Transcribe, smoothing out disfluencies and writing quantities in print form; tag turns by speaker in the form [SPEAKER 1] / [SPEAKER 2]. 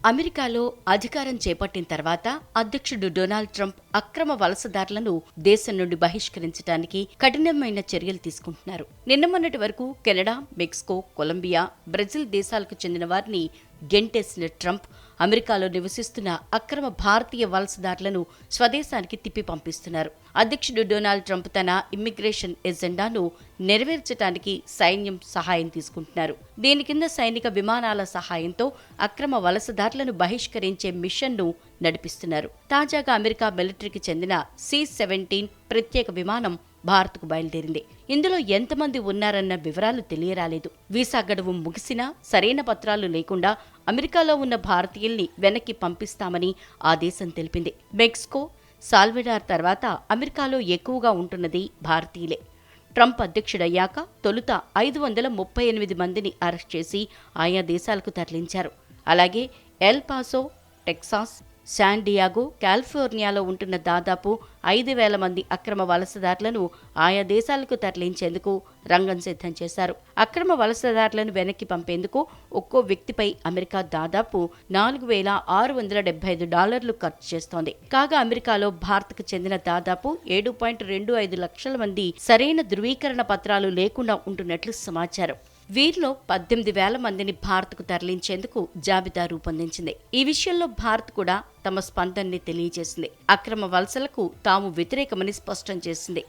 [SPEAKER 1] అమెరికాలో అధికారం చేపట్టిన తర్వాత అధ్యక్షుడు డొనాల్డ్ ట్రంప్ అక్రమ వలసదారులను దేశం నుండి బహిష్కరించడానికి కఠినమైన చర్యలు తీసుకుంటున్నారు. నిన్న మొన్నటి వరకు కెనడా, మెక్సికో, కొలంబియా, బ్రెజిల్ దేశాలకు చెందిన వారిని గెంటేసిన ట్రంప్ అమెరికాలో నివసిస్తున్న అక్రమ భారతీయ వలసదారులను స్వదేశానికి తిప్పి పంపిస్తున్నారు. అధ్యక్షుడు డొనాల్డ్ ట్రంప్ తన ఇమ్మిగ్రేషన్ ఎజెండాను నెరవేర్చడానికి సైన్యం సహాయం తీసుకుంటున్నారు. దీని కింద సైనిక విమానాల సహాయంతో అక్రమ వలసదారులను బహిష్కరించే మిషన్ను నడిపిస్తున్నారు. తాజాగా అమెరికా మిలిటరీకి చెందిన C-17 ప్రత్యేక విమానం భారత్కు బయలుదేరింది. ఇందులో ఎంతమంది ఉన్నారన్న వివరాలు తెలియరాలేదు. వీసా గడువు ముగిసినా సరైన పత్రాలు లేకుండా అమెరికాలో ఉన్న భారతీయుల్ని వెనక్కి పంపిస్తామని ఆ దేశం తెలిపింది. మెక్సికో, సాల్వడార్ తర్వాత అమెరికాలో ఎక్కువగా ఉంటున్నది భారతీయులే. ట్రంప్ అధ్యక్షుడయ్యాక తొలుత 538 మందిని అరెస్ట్ చేసి ఆయా దేశాలకు తరలించారు. అలాగే El Paso, Texas, San Diego, కాలిఫోర్నియాలో ఉంటున్న దాదాపు 5,000 మంది అక్రమ వలసదారులను ఆయా దేశాలకు తరలించేందుకు రంగం సిద్ధం చేశారు. అక్రమ వలసదారులను వెనక్కి పంపేందుకు ఒక్కో వ్యక్తిపై అమెరికా దాదాపు $4,675 ఖర్చు చేస్తోంది. కాగా అమెరికాలో భారత్కు చెందిన దాదాపు 7.25 లక్షల మంది సరైన ధృవీకరణ పత్రాలు లేకుండా ఉంటున్నట్లు సమాచారం. వీరిలో 18,000 మందిని భారత్కు తరలించేందుకు జాబితా రూపొందించింది. ఈ విషయంలో భారత్ కూడా తమ స్పందనని తెలియజేసింది. అక్రమ వలసలకు తాము వ్యతిరేకమని స్పష్టం చేసింది.